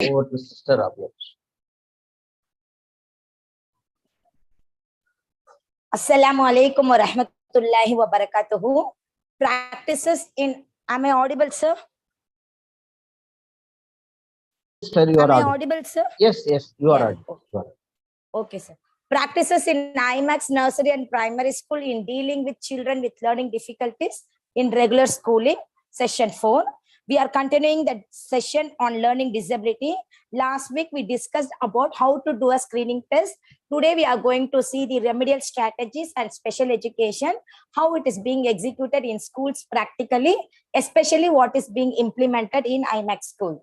Over to Sister Abhya. Assalamu alaikum wa rahmatullahi wa barakatuhu. Practices in, am I audible, sir? Sister, you are Am I audible. audible, sir? Yes, you are Yeah. audible. You are. Okay, sir. Practices in IMAX nursery and primary school in dealing with children with learning difficulties in regular schooling, session 4. We are continuing the session on learning disability. Last week, we discussed about how to do a screening test. Today, we are going to see the remedial strategies and special education, how it is being executed in schools practically, especially what is being implemented in IMAX schools.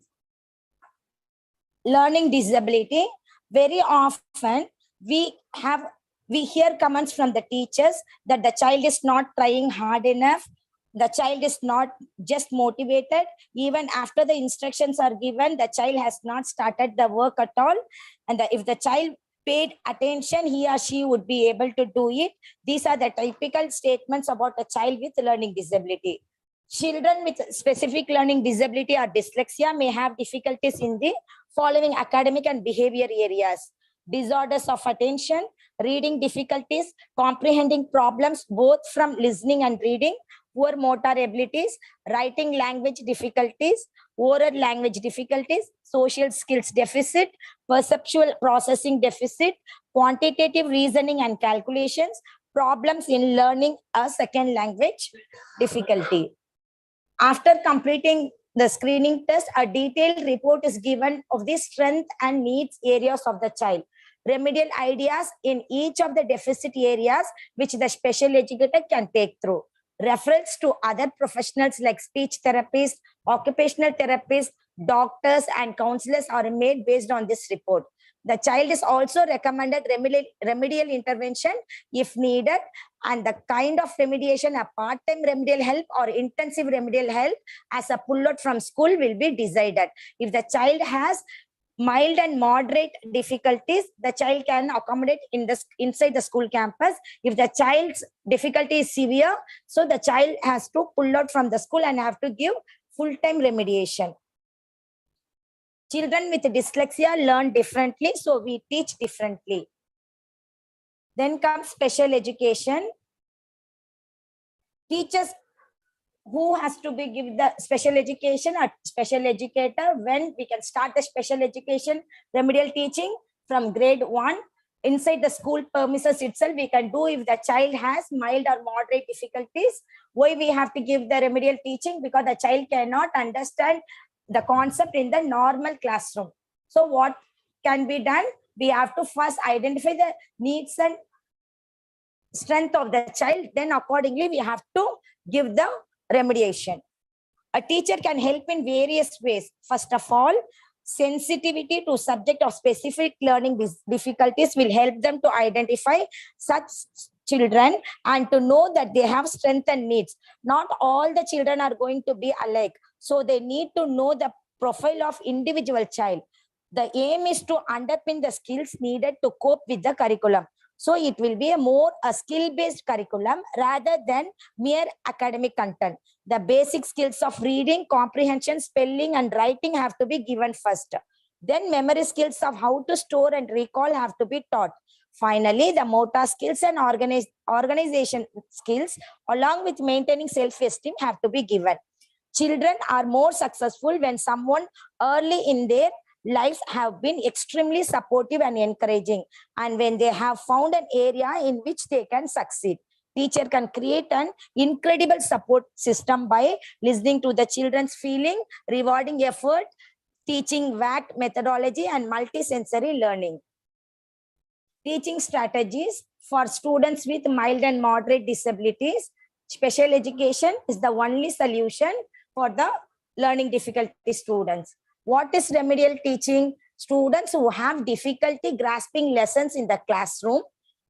Learning disability, very often we hear comments from the teachers that the child is not trying hard enough, the child is not just motivated, even after the instructions are given, the child has not started the work at all, and if the child paid attention, he or she would be able to do it. These are the typical statements about a child with learning disability. Children with specific learning disability or dyslexia may have difficulties in the following academic and behavior areas: disorders of attention, reading difficulties, comprehending problems both from listening and reading, poor motor abilities, writing language difficulties, oral language difficulties, social skills deficit, perceptual processing deficit, quantitative reasoning and calculations, problems in learning a second language difficulty. After completing the screening test, a detailed report is given of the strength and needs areas of the child, remedial ideas in each of the deficit areas which the special educator can take through. Referrals to other professionals like speech therapists, occupational therapists, doctors, and counselors are made based on this report. The child is also recommended remedial intervention if needed, and the kind of remediation, a part-time remedial help or intensive remedial help as a pull-out from school will be decided. If the child has mild and moderate difficulties, the child can accommodate inside the school campus. If the child's difficulty is severe, so the child has to pull out from the school and have to give full-time remediation. Children with dyslexia learn differently, so we teach differently. Then comes special education. Teachers who has to be give the special education or special educator when we can start the special education remedial teaching from grade 1 inside the school premises itself. We can do if the child has mild or moderate difficulties. Why we have to give the remedial teaching? Because the child cannot understand the concept in the normal classroom. So what can be done? We have to first identify the needs and strength of the child. Then accordingly, we have to give the remediation. A teacher can help in various ways. First of all, sensitivity to subject of specific learning difficulties will help them to identify such children and to know that they have strength and needs. Not all the children are going to be alike. So they need to know the profile of individual child. The aim is to underpin the skills needed to cope with the curriculum. So it will be a skill-based curriculum rather than mere academic content. The basic skills of reading, comprehension, spelling, and writing have to be given first. Then memory skills of how to store and recall have to be taught. Finally, the motor skills and organization skills along with maintaining self-esteem have to be given. Children are more successful when someone early in their lives have been extremely supportive and encouraging, and when they have found an area in which they can succeed. Teacher can create an incredible support system by listening to the children's feeling, rewarding effort, teaching VACT methodology, and multisensory learning. Teaching strategies for students with mild and moderate disabilities. Special education is the only solution for the learning difficulty students. What is remedial teaching? Students who have difficulty grasping lessons in the classroom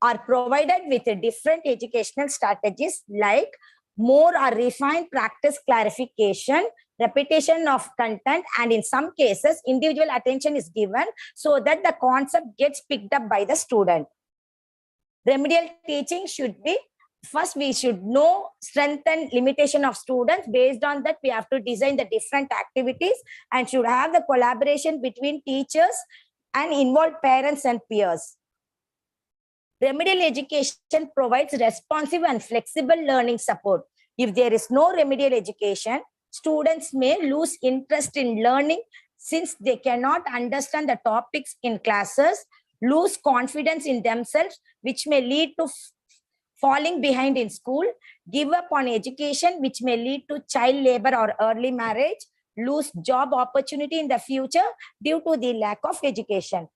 are provided with different educational strategies like more or refined practice clarification, repetition of content, and in some cases, individual attention is given so that the concept gets picked up by the student. Remedial teaching should be first we should know strength and limitation of students. Based on that, we have to design the different activities and should have the collaboration between teachers and involve parents and peers. Remedial education provides responsive and flexible learning support. If there is no remedial education, students may lose interest in learning since they cannot understand the topics in classes, lose confidence in themselves, which may lead to falling behind in school, give up on education, which may lead to child labor or early marriage, lose job opportunity in the future due to the lack of education.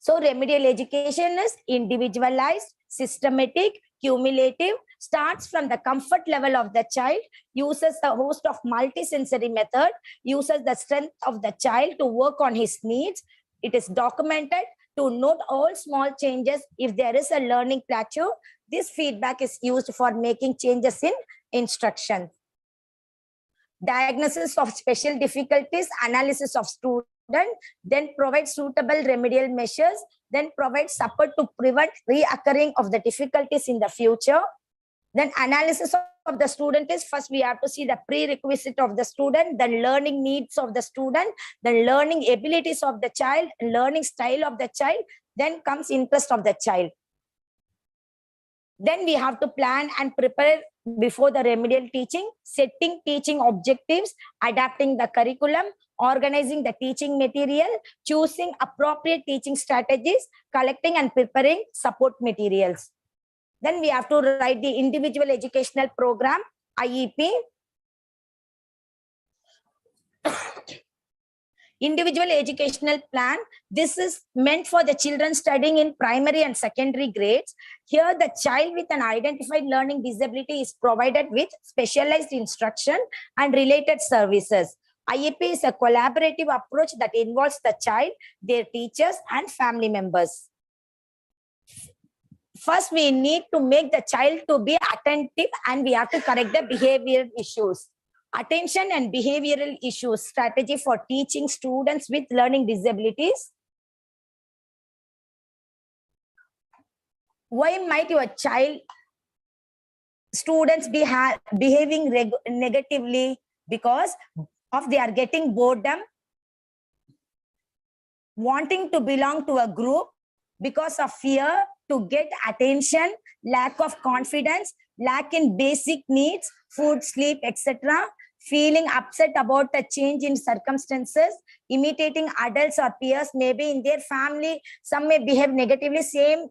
So remedial education is individualized, systematic, cumulative, starts from the comfort level of the child, uses a host of multisensory method, uses the strength of the child to work on his needs. It is documented to note all small changes. If there is a learning plateau, this feedback is used for making changes in instruction. Diagnosis of special difficulties, analysis of student, then provide suitable remedial measures, then provide support to prevent reoccurring of the difficulties in the future. Then analysis of the student is, first we have to see the prerequisite of the student, the learning needs of the student, the learning abilities of the child, learning style of the child, then comes interest of the child. Then we have to plan and prepare before the remedial teaching, setting teaching objectives, adapting the curriculum, organizing the teaching material, choosing appropriate teaching strategies, collecting and preparing support materials. Then we have to write the individual educational program, IEP. Individual educational plan. This is meant for the children studying in primary and secondary grades. Here, the child with an identified learning disability is provided with specialized instruction and related services. IEP is a collaborative approach that involves the child, their teachers, and family members. First, we need to make the child to be attentive and we have to correct the behavioral issues. Attention and behavioral issues, strategy for teaching students with learning disabilities. Why might your child, students be behaving negatively? Because of they are getting boredom, wanting to belong to a group, because of fear to get attention, lack of confidence, lack in basic needs, food, sleep, etc., feeling upset about a change in circumstances, imitating adults or peers, maybe in their family, some may behave negatively, same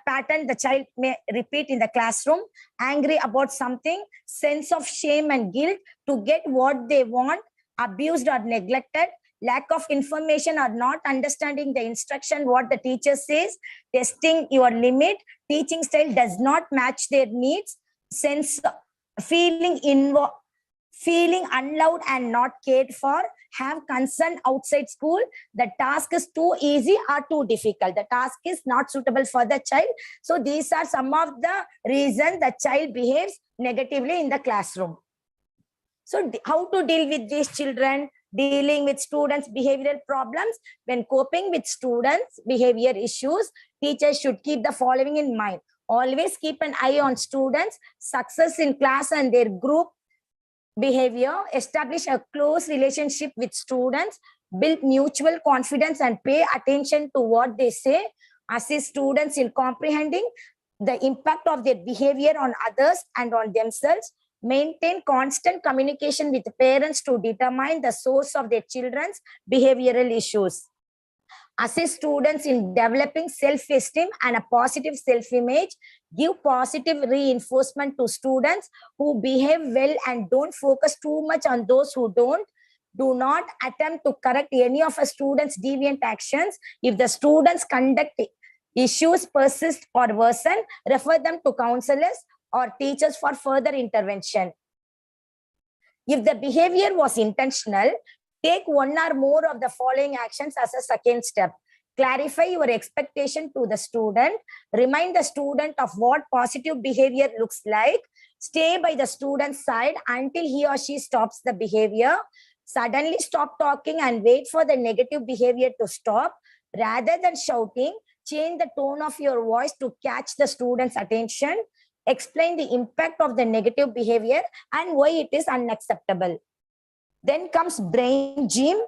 pattern the child may repeat in the classroom, angry about something, sense of shame and guilt to get what they want, abused or neglected, lack of information or not understanding the instruction, what the teacher says, testing your limit, teaching style does not match their needs, sense feeling unloved and not cared for, have concern outside school, the task is too easy or too difficult, the task is not suitable for the child. So these are some of the reasons the child behaves negatively in the classroom. So how to deal with these children? Dealing with students' behavioral problems. When coping with students' behavior issues, teachers should keep the following in mind. Always keep an eye on students' success in class and their group behavior. Establish a close relationship with students. Build mutual confidence and pay attention to what they say. Assist students in comprehending the impact of their behavior on others and on themselves. Maintain constant communication with parents to determine the source of their children's behavioral issues. Assist students in developing self-esteem and a positive self-image. Give positive reinforcement to students who behave well and don't focus too much on those who don't. Do not attempt to correct any of a student's deviant actions. If the students' conduct issues persist or worsen, refer them to counselors or teachers for further intervention. If the behavior was intentional, take one or more of the following actions as a second step. Clarify your expectation to the student. Remind the student of what positive behavior looks like. Stay by the student's side until he or she stops the behavior. Suddenly stop talking and wait for the negative behavior to stop. Rather than shouting, change the tone of your voice to catch the student's attention. Explain the impact of the negative behavior and why it is unacceptable. Then comes brain gym.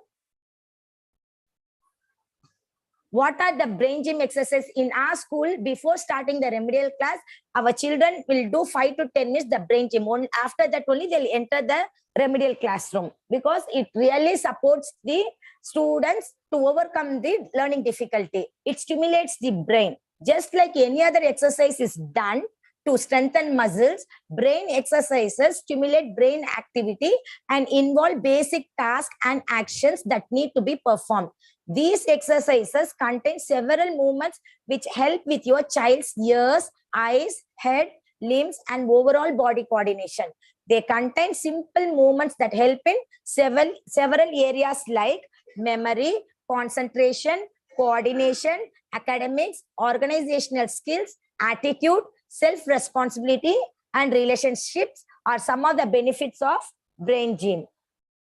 What are the brain gym exercises in our school? Before starting the remedial class, our children will do 5 to 10 minutes the brain gym. Only after that only they'll enter the remedial classroom, because it really supports the students to overcome the learning difficulty. It stimulates the brain. Just like any other exercise is done to strengthen muscles, brain exercises stimulate brain activity and involve basic tasks and actions that need to be performed. These exercises contain several movements which help with your child's ears, eyes, head, limbs, and overall body coordination. They contain simple movements that help in several areas like memory, concentration, coordination, academics, organizational skills, attitude, self-responsibility, and relationships are some of the benefits of brain gym.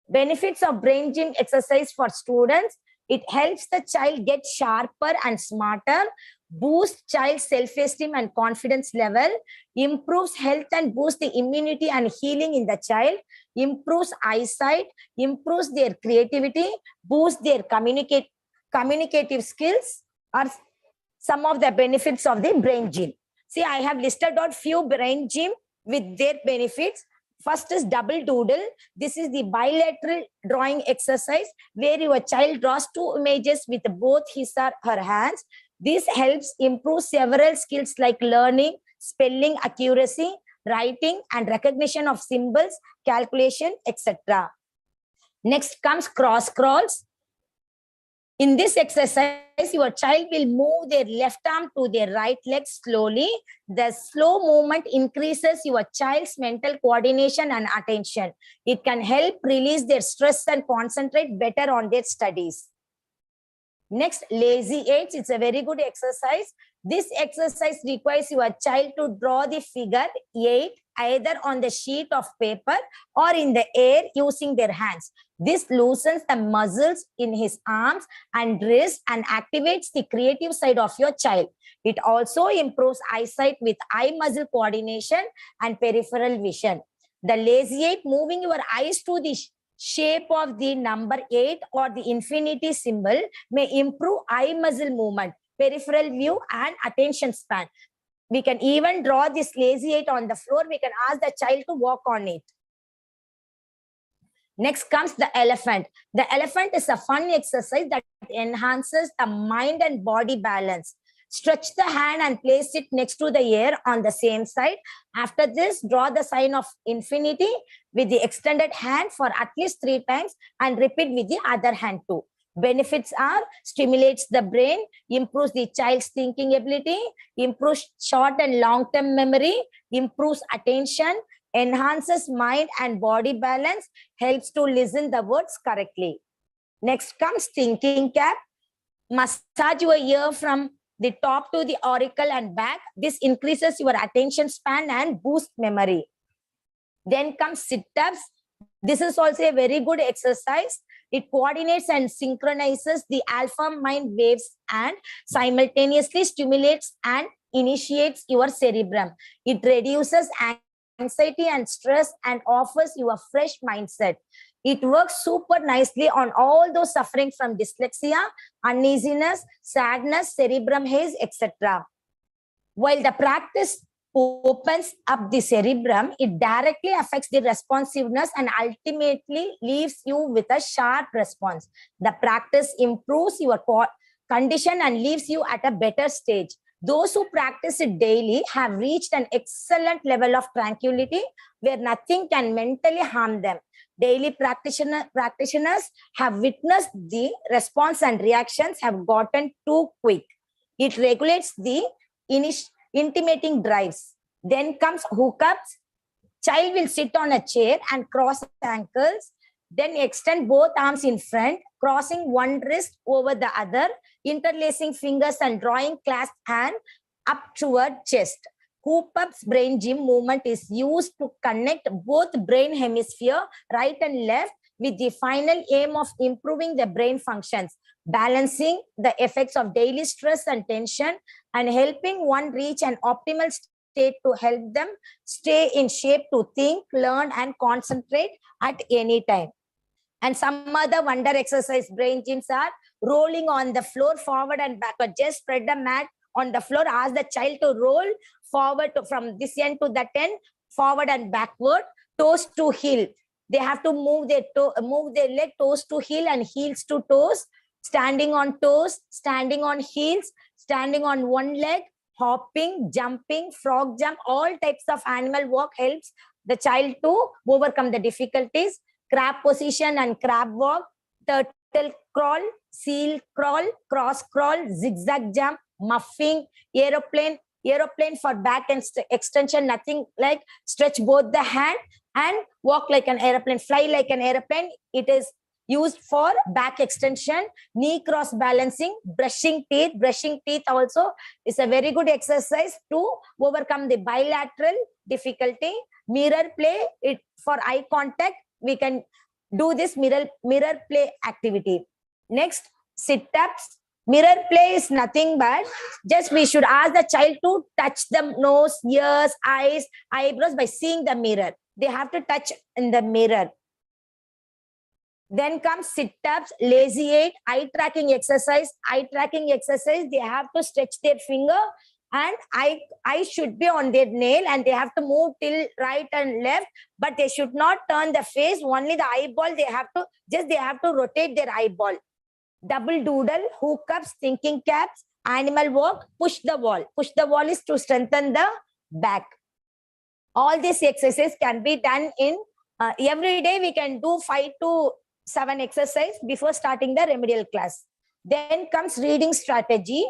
Benefits of brain gym exercise for students: it helps the child get sharper and smarter, boosts child's self-esteem and confidence level, improves health and boosts the immunity and healing in the child, improves eyesight, improves their creativity, boosts their communicative skills, are some of the benefits of the brain gym. See, I have listed out few brain gym with their benefits. First is double doodle. This is the bilateral drawing exercise where your child draws 2 images with both his or her hands. This helps improve several skills like learning, spelling accuracy, writing and recognition of symbols, calculation, etc. Next comes cross crawls. In this exercise, your child will move their left arm to their right leg slowly. The slow movement increases your child's mental coordination and attention. It can help release their stress and concentrate better on their studies. Next, lazy 8. It's a very good exercise. This exercise requires your child to draw the figure 8 either on the sheet of paper or in the air using their hands. This loosens the muscles in his arms and wrists and activates the creative side of your child. It also improves eyesight with eye muscle coordination and peripheral vision. The lazy 8, moving your eyes to the shape of the number 8 or the infinity symbol, may improve eye muscle movement, peripheral view, and attention span. We can even draw this lazy 8 on the floor. We can ask the child to walk on it. Next comes the elephant. The elephant is a fun exercise that enhances the mind and body balance. Stretch the hand and place it next to the ear on the same side. After this, draw the sign of infinity with the extended hand for at least 3 times and repeat with the other hand too. Benefits are: stimulates the brain, improves the child's thinking ability, improves short and long-term memory, improves attention, enhances mind and body balance, helps to listen the words correctly. Next comes thinking cap. Massage your ear from the top to the auricle and back. This increases your attention span and boosts memory. Then comes sit-ups. This is also a very good exercise. It coordinates and synchronizes the alpha mind waves and simultaneously stimulates and initiates your cerebrum. It reduces anxiety and stress and offers you a fresh mindset. It works super nicely on all those suffering from dyslexia, uneasiness, sadness, cerebrum haze, etc. While the practice opens up the cerebrum, it directly affects the responsiveness and ultimately leaves you with a sharp response. The practice improves your condition and leaves you at a better stage. Those who practice it daily have reached an excellent level of tranquility where nothing can mentally harm them. Daily practitioners have witnessed the response and reactions have gotten too quick. It regulates the intimating drives. Then comes hookups. Child will sit on a chair and cross ankles, then extend both arms in front, crossing one wrist over the other, interlacing fingers and drawing clasped hand up toward chest. Hoop-up's brain gym movement is used to connect both brain hemisphere, right and left, with the final aim of improving the brain functions, balancing the effects of daily stress and tension, and helping one reach an optimal state state to help them stay in shape to think, learn, and concentrate at any time. And some other wonder exercise brain gyms are rolling on the floor forward and backward. Just spread the mat on the floor, ask the child to roll forward from this end to that end, forward and backward, toes to heel. They have to move their leg, toes to heel and heels to toes, standing on toes, standing on heels, standing on one leg, hopping, jumping, frog jump, all types of animal walk helps the child to overcome the difficulties. Crab position and crab walk, turtle crawl, seal crawl, cross crawl, zigzag jump, muffing, aeroplane for back and extension, nothing like stretch both the hand and walk like an aeroplane, fly like an aeroplane. It is used for back extension. Knee cross balancing, brushing teeth. Brushing teeth also is a very good exercise to overcome the bilateral difficulty. Mirror play, it for eye contact. We can do this mirror play activity. Next, sit-ups. Mirror play is nothing but just we should ask the child to touch the nose, ears, eyes, eyebrows by seeing the mirror. They have to touch in the mirror. Then comes sit-ups, lazy eight, eye tracking exercise. Eye tracking exercise, they have to stretch their finger and eye should be on their nail and they have to move till right and left, but they should not turn the face, only the eyeball. They have to rotate their eyeball. Double doodle, hookups, thinking caps, animal walk, push the wall. Push the wall is to strengthen the back. All these exercises can be done in every day. We can do 5 to 7 exercises before starting the remedial class. Then comes reading strategy.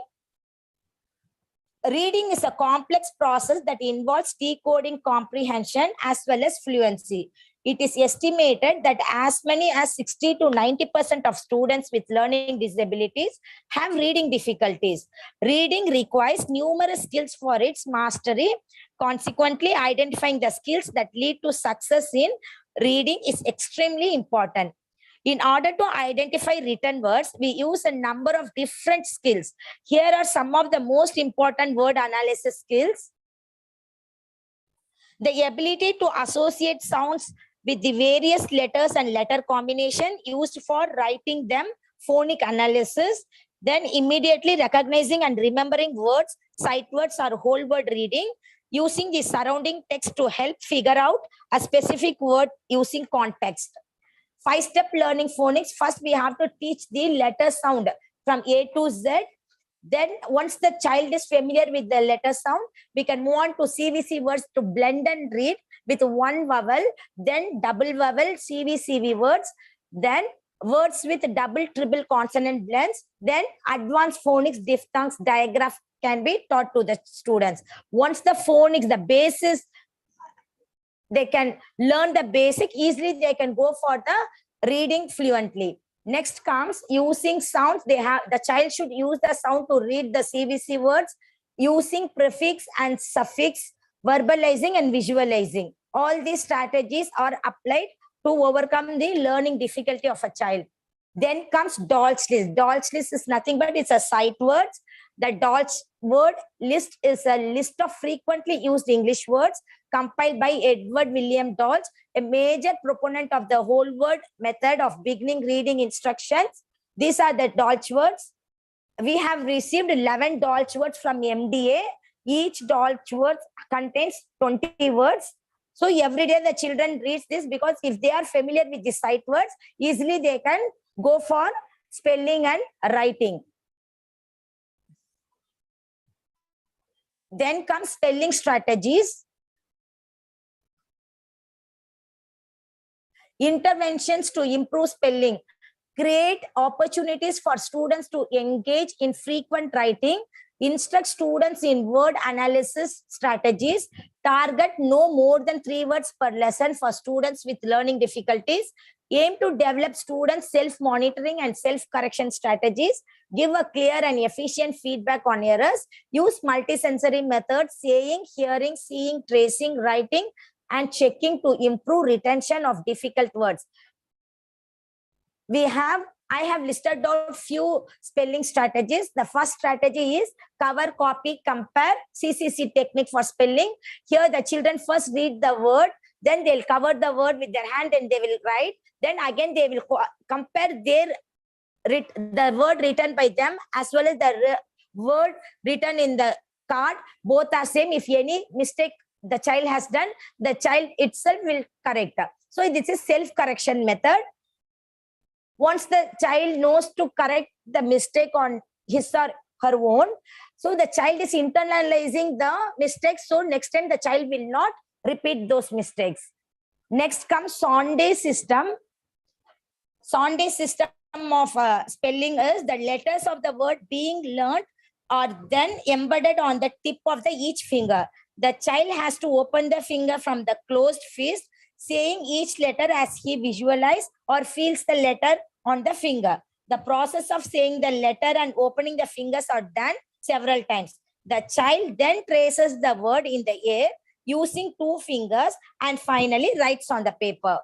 Reading is a complex process that involves decoding comprehension as well as fluency. It is estimated that as many as 60 to 90% of students with learning disabilities have reading difficulties. Reading requires numerous skills for its mastery. Consequently, identifying the skills that lead to success in reading is extremely important. In order to identify written words, we use a number of different skills. Here are some of the most important word analysis skills. The ability to associate sounds with the various letters and letter combination used for writing them, phonic analysis, then immediately recognizing and remembering words, sight words or whole word reading, using the surrounding text to help figure out a specific word using context. 5-step learning phonics. First, we have to teach the letter sound from A to Z. Then once the child is familiar with the letter sound, we can move on to CVC words to blend and read with one vowel, then double vowel CVCV words, then words with double, triple consonant blends, then advanced phonics, diphthongs, digraph can be taught to the students. Once the phonics, the basis, they can learn the basic, easily they can go for the reading fluently. Next comes using sounds. The child should use the sound to read the CVC words, using prefix and suffix, verbalizing and visualizing. All these strategies are applied to overcome the learning difficulty of a child. Then comes Dolch list. Dolch list is nothing but it's a sight words. The Dolch word list is a list of frequently used English words compiled by Edward William Dolch, a major proponent of the whole word method of beginning reading instructions. These are the Dolch words. We have received 11 Dolch words from MDA. Each Dolch word contains 20 words. So every day the children read this, because if they are familiar with the sight words, easily they can go for spelling and writing. Then comes spelling strategies. Interventions to improve spelling. Create opportunities for students to engage in frequent writing. Instruct students in word analysis strategies. Target no more than 3 words per lesson for students with learning difficulties. Aim to develop students' self-monitoring and self-correction strategies. Give a clear and efficient feedback on errors. Use multisensory methods, saying, hearing, seeing, tracing, writing, and checking to improve retention of difficult words. We have I have listed out few spelling strategies. The first strategy is cover, copy, compare, CCC technique for spelling. Here the children first read the word, then they'll cover the word with their hand and they will write. Then again they will compare the word written by them as well as the word written in the card. Both are same. If any mistake the child has done, the child itself will correct. So this is self-correction method. Once the child knows to correct the mistake on his or her own, so the child is internalizing the mistakes. So next time the child will not repeat those mistakes. Next comes Sonde system. Sonde system of spelling is the letters of the word being learned are then embedded on the tip of each finger. The child has to open the finger from the closed fist, saying each letter as he visualizes or feels the letter on the finger. The process of saying the letter and opening the fingers are done several times. The child then traces the word in the air using 2 fingers and finally writes on the paper.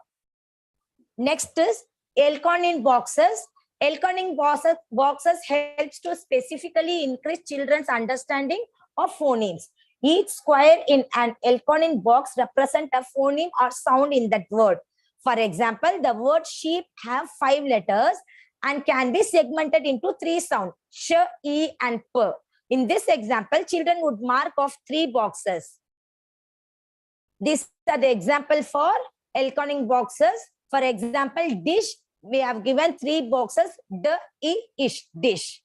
Next is Elkonin boxes. Elkonin boxes helps to specifically increase children's understanding of phonemes. Each square in an Elkonin box represents a phoneme or sound in that word. For example, the word sheep have 5 letters and can be segmented into 3 sounds, sh, e, and p. In this example, children would mark off 3 boxes. These are the example for Elkonin boxes. For example, dish, we have given 3 boxes, d, e, ish, dish.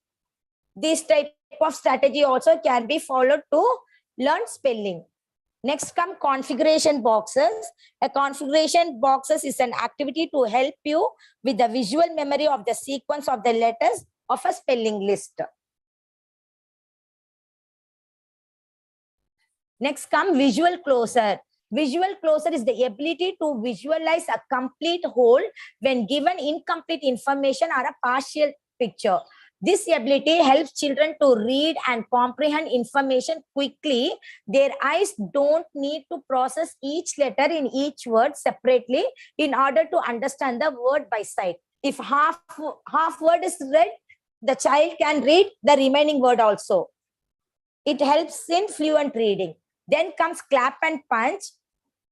This type of strategy also can be followed to learn spelling. Next come configuration boxes. A configuration boxes is an activity to help you with the visual memory of the sequence of the letters of a spelling list. Next come visual closer. Visual closer is the ability to visualize a complete whole when given incomplete information or a partial picture. This ability helps children to read and comprehend information quickly. Their eyes don't need to process each letter in each word separately in order to understand the word by sight. If half word is read, the child can read the remaining word also. It helps in fluent reading. Then comes clap and punch.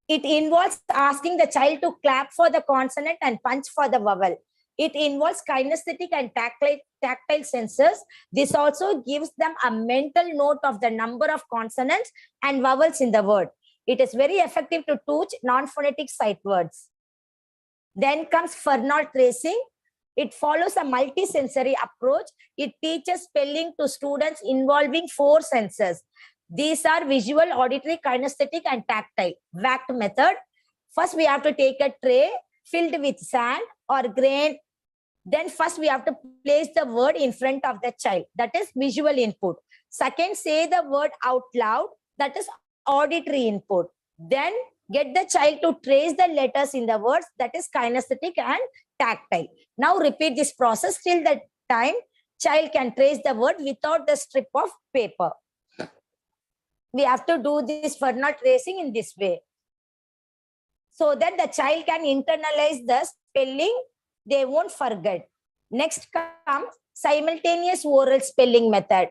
It involves asking the child to clap for the consonant and punch for the vowel. It involves kinesthetic and tactile senses. This also gives them a mental note of the number of consonants and vowels in the word. It is very effective to teach non-phonetic sight words. Then comes Fernald tracing. It follows a multisensory approach. It teaches spelling to students involving 4 senses. These are visual, auditory, kinesthetic, and tactile. VACT method. First, we have to take a tray filled with sand or grain. Then first we have to place the word in front of the child. That is visual input. Second, say the word out loud. That is auditory input. Then get the child to trace the letters in the words. That is kinesthetic and tactile. Now repeat this process till the time child can trace the word without the strip of paper. We have to do this Fernald tracing in this way, so that the child can internalize the spelling. They won't forget. Next comes simultaneous oral spelling method.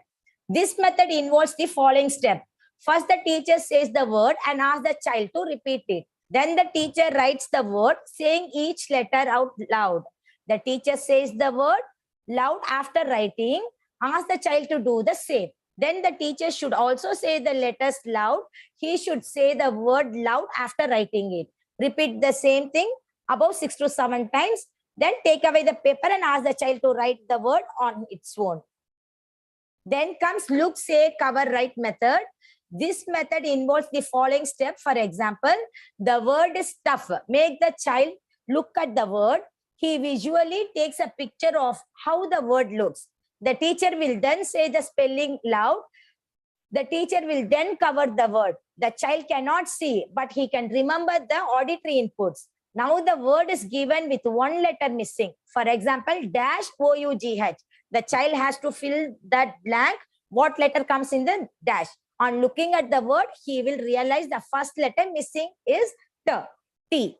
This method involves the following step. First, the teacher says the word and asks the child to repeat it. Then the teacher writes the word, saying each letter out loud. The teacher says the word loud after writing. Ask the child to do the same. Then the teacher should also say the letters loud. He should say the word loud after writing it. Repeat the same thing about 6 to 7 times. Then take away the paper and ask the child to write the word on its own. Then comes look, say, cover, write method. This method involves the following step. For example, the word is tough. Make the child look at the word. He visually takes a picture of how the word looks. The teacher will then say the spelling loud. The teacher will then cover the word. The child cannot see, but he can remember the auditory inputs. Now the word is given with 1 letter missing. For example, dash O-U-G-H. The child has to fill that blank. What letter comes in the dash? On looking at the word, he will realize the first letter missing is T.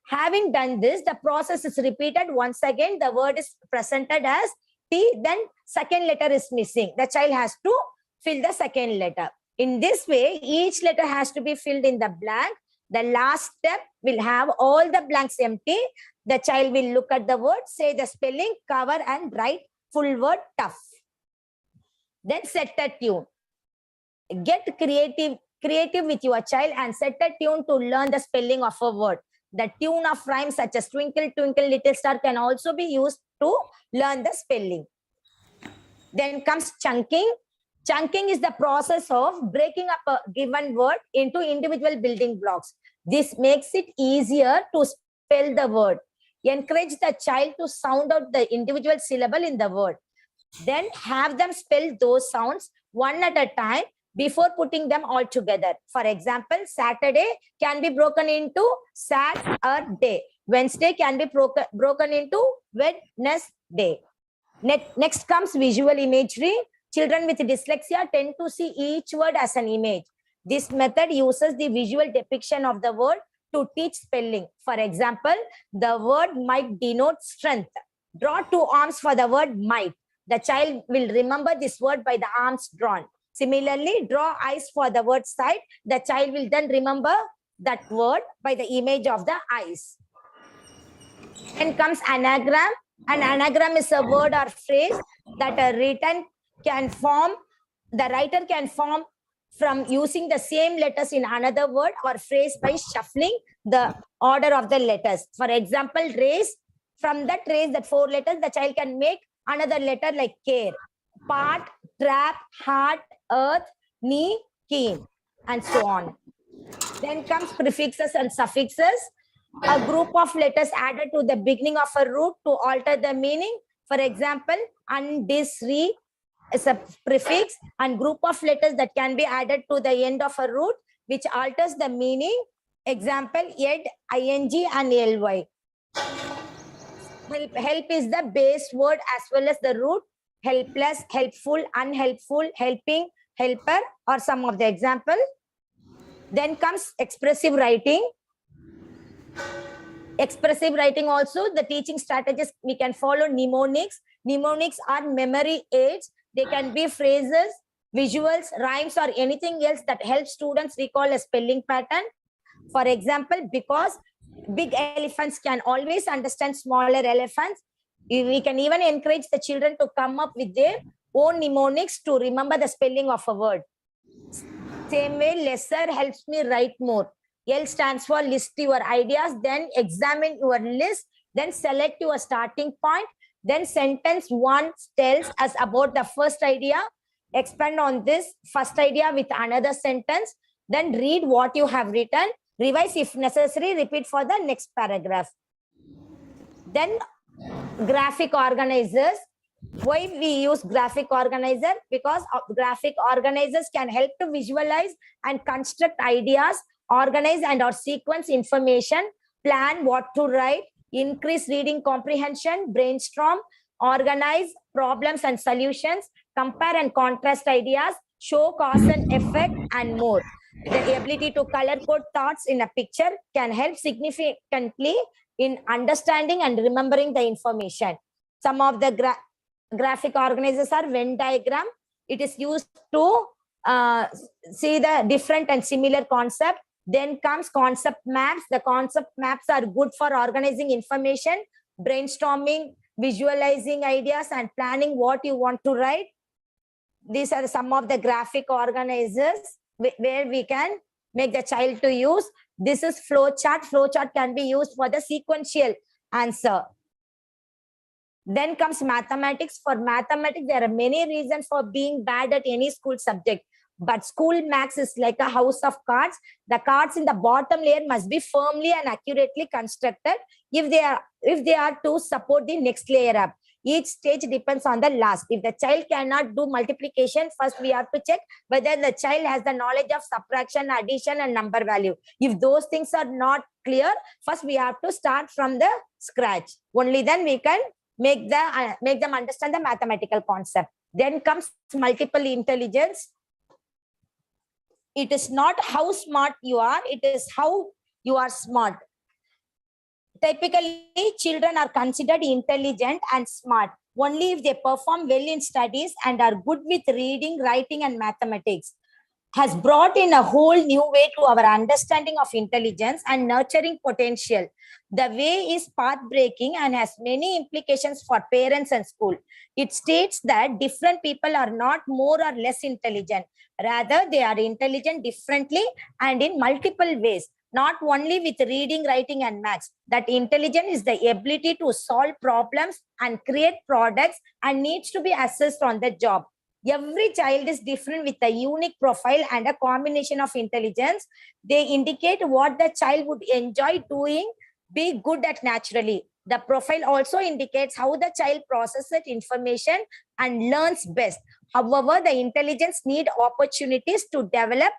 Having done this, the process is repeated once again. The word is presented as T, then second letter is missing. The child has to fill the second letter. In this way, each letter has to be filled in the blank. The last step will have all the blanks empty. The child will look at the word, say the spelling, cover and write full word tough. Then set a tune. Get creative with your child and set a tune to learn the spelling of a word. The tune of rhymes such as Twinkle, Twinkle, Little Star can also be used to learn the spelling. Then comes chunking. Chunking is the process of breaking up a given word into individual building blocks. This makes it easier to spell the word. Encourage the child to sound out the individual syllable in the word. Then have them spell those sounds one at a time before putting them all together. For example, Saturday can be broken into Sat-a-day. Wednesday can be broken into Wednesday. Next comes visual imagery. Children with dyslexia tend to see each word as an image. This method uses the visual depiction of the word to teach spelling. For example, the word might denote strength. Draw two arms for the word might. The child will remember this word by the arms drawn. Similarly, draw eyes for the word sight. The child will then remember that word by the image of the eyes. Then comes anagram. An anagram is a word or phrase that a writer can form from using the same letters in another word or phrase by shuffling the order of the letters. For example, race. From that race, that 4 letters, the child can make another letter like care. Part, trap, heart, earth, knee, keen, and so on. Then comes prefixes and suffixes. A group of letters added to the beginning of a root to alter the meaning. For example, undisre is a prefix and group of letters that can be added to the end of a root which alters the meaning. Example, ed, ing and ly. Help is the base word as well as the root. Helpless, helpful, unhelpful, helping, helper or some of the example. Then comes expressive writing. Expressive writing also, the teaching strategies, we can follow mnemonics. Mnemonics are memory aids. They can be phrases, visuals, rhymes, or anything else that helps students recall a spelling pattern. For example, because big elephants can always understand smaller elephants, we can even encourage the children to come up with their own mnemonics to remember the spelling of a word. Same way, lesser helps me write more. L stands for list your ideas, then examine your list, then select your starting point, then sentence 1 tells us about the first idea, expand on this first idea with another sentence, then read what you have written, revise if necessary, repeat for the next paragraph. Then graphic organizers. Why we use graphic organizer? Because graphic organizers can help to visualize and construct ideas, organize and or sequence information, plan what to write, increase reading comprehension, brainstorm, organize problems and solutions, compare and contrast ideas, show cause and effect, and more. The ability to color code thoughts in a picture can help significantly in understanding and remembering the information. Some of the graphic organizers are Venn diagram. It is used to see the different and similar concept. Then comes concept maps. The concept maps are good for organizing information, brainstorming, visualizing ideas, and planning what you want to write. These are some of the graphic organizers where we can make the child to use. This is flowchart. Flowchart can be used for the sequential answer. Then comes mathematics. For mathematics, there are many reasons for being bad at any school subject. But school maths is like a house of cards. The cards in the bottom layer must be firmly and accurately constructed if they are to support the next layer up. Each stage depends on the last. If the child cannot do multiplication, first we have to check whether the child has the knowledge of subtraction, addition, and number value. If those things are not clear, first we have to start from the scratch. Only then we can make them understand the mathematical concept. Then comes multiple intelligence. It is not how smart you are, it is how you are smart. Typically, children are considered intelligent and smart only if they perform well in studies and are good with reading, writing, and mathematics. Has brought in a whole new way to our understanding of intelligence and nurturing potential. The way is path-breaking and has many implications for parents and school. It states that different people are not more or less intelligent. Rather, they are intelligent differently and in multiple ways, not only with reading, writing, and maths. That intelligence is the ability to solve problems and create products and needs to be assessed on the job. Every child is different with a unique profile and a combination of intelligence. They indicate what the child would enjoy doing, be good at naturally. The profile also indicates how the child processes information and learns best. However, the intelligence need opportunities to develop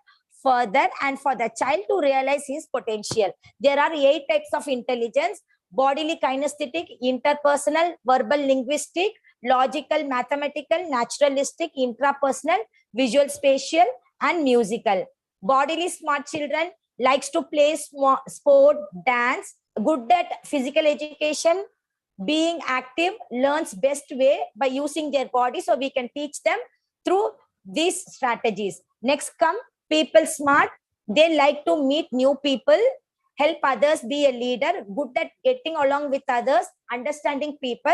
further and for the child to realize his potential. There are 8 types of intelligence: bodily kinesthetic, interpersonal, verbal linguistic, logical, mathematical, naturalistic, intrapersonal, visual spatial, and musical. Bodily smart children likes to play sport, dance, good at physical education, being active, learns best way by using their body. So we can teach them through these strategies. Next come people smart. They like to meet new people, help others, be a leader, good at getting along with others, understanding people.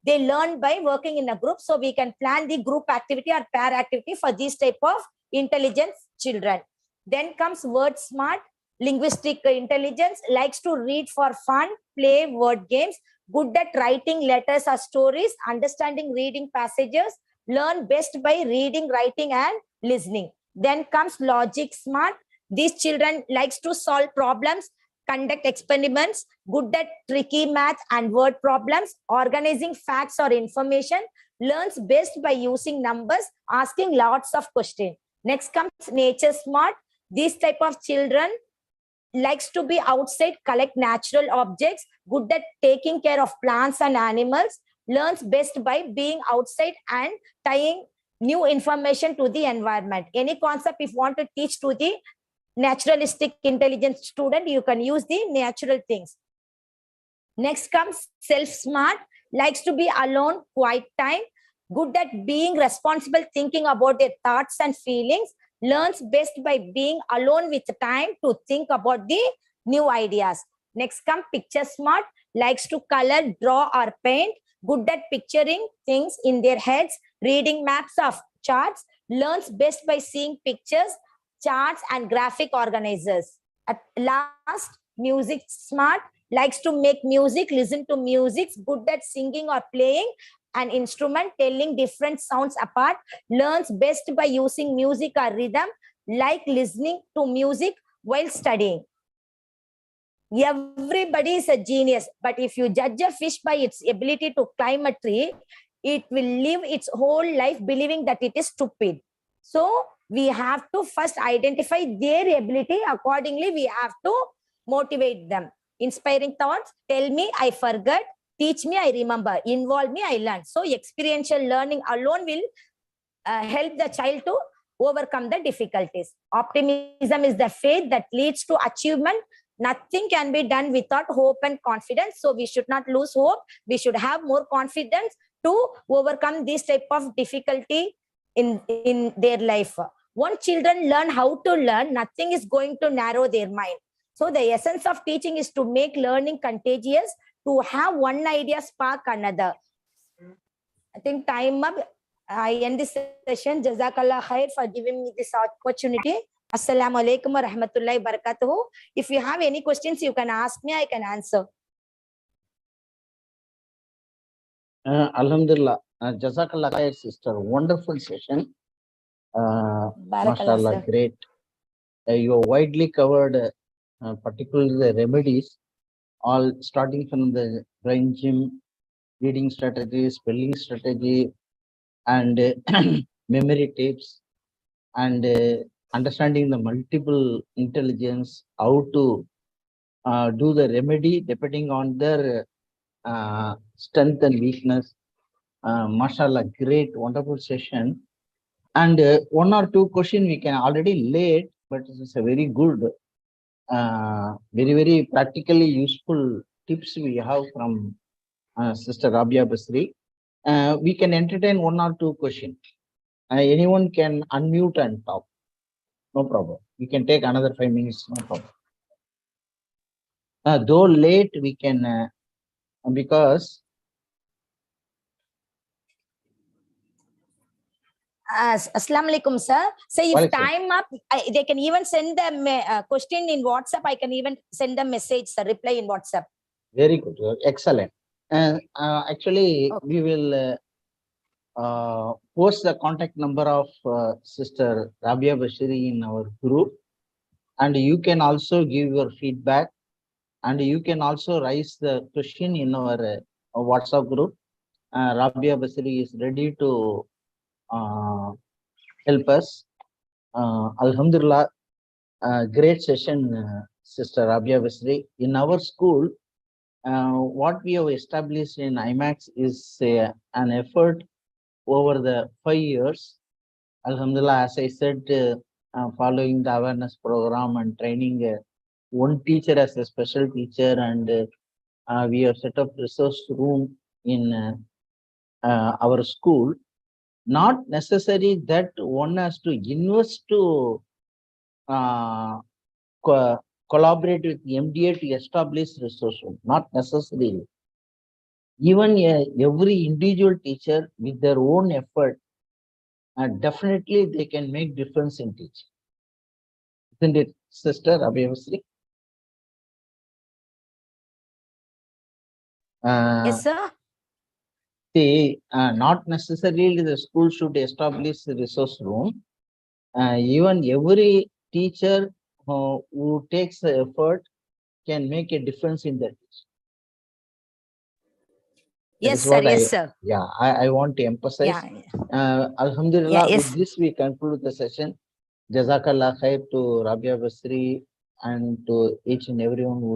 They learn by working in a group. So we can plan the group activity or pair activity for these type of intelligence children. Then comes word smart. Linguistic intelligence likes to read for fun, play word games, good at writing letters or stories, understanding reading passages, learn best by reading, writing, and listening. Then comes logic smart. These children likes to solve problems, conduct experiments, good at tricky math and word problems, organizing facts or information, learns best by using numbers, asking lots of questions. Next comes nature smart. These type of children likes to be outside, collect natural objects, good at taking care of plants and animals, learns best by being outside and tying new information to the environment. Any concept if you want to teach to the naturalistic intelligence student, you can use the natural things. Next comes self-smart, likes to be alone, quiet time, good at being responsible, thinking about their thoughts and feelings, learns best by being alone with time to think about the new ideas. Next comes picture smart, likes to color, draw, or paint, good at picturing things in their heads, reading maps of charts, learns best by seeing pictures, charts, and graphic organizers. At last, music smart, likes to make music, listen to music, good at singing or playing an instrument, telling different sounds apart, learns best by using music or rhythm, like listening to music while studying. Everybody is a genius, but if you judge a fish by its ability to climb a tree, it will live its whole life believing that it is stupid. So we have to first identify their ability. Accordingly, we have to motivate them. Inspiring thoughts: tell me, I forget; teach me, I remember; involve me, I learn. So experiential learning alone will help the child to overcome the difficulties. Optimism is the faith that leads to achievement. Nothing can be done without hope and confidence. So we should not lose hope. We should have more confidence to overcome this type of difficulty in their life. Once children learn how to learn, nothing is going to narrow their mind. So the essence of teaching is to make learning contagious, to have one idea spark another. I think time up. I end this session. Jazakallah khair for giving me this opportunity. Assalamu alaikum wa rahmatullahi wa barakatuhu. If you have any questions, you can ask me. I can answer. Alhamdulillah. Jazakallah khair, sister. Wonderful session. Mashallah, great. You have widely covered, particularly the remedies, all starting from the brain gym, reading strategy, spelling strategy, and memory tips, and understanding the multiple intelligence, how to do the remedy depending on their strength and weakness. Mashallah, great, wonderful session. And one or two questions we can already late, but it's a very good, very, very practically useful tips we have from Sister Rabia Basri. We can entertain one or two questions. Anyone can unmute and talk. No problem. We can take another 5 minutes. No problem. Though late, we can because Assalamu alaikum, sir. So if Walaikum. time up, they can even send them question in WhatsApp. I can even send them message, sir, reply in WhatsApp. Very good. Excellent. And actually, Okay. we will post the contact number of Sister Rabia Bashiri in our group. And you can also give your feedback. And you can also raise the question in our WhatsApp group. Rabia Bashiri is ready to help us. Alhamdulillah, great session, Sister Rabia Bashiri. In our school, what we have established in IMAX is an effort over the 5 years. Alhamdulillah, as I said, following the awareness program and training one teacher as a special teacher, and we have set up resource room in our school. Not necessary that one has to invest to collaborate with MDA to establish resource room. Not necessarily. Even every individual teacher with their own effort, definitely they can make difference in teaching. Isn't it, Sister Rabia Basri? Yes, sir. See, not necessarily the school should establish the resource room. Even every teacher who takes the effort can make a difference in that. Yes, sir. Yes, sir. Yeah, I want to emphasize. Yeah. Alhamdulillah, yes. with this we conclude the session. Jazakallah khair to Rabia Basri and to each and everyone who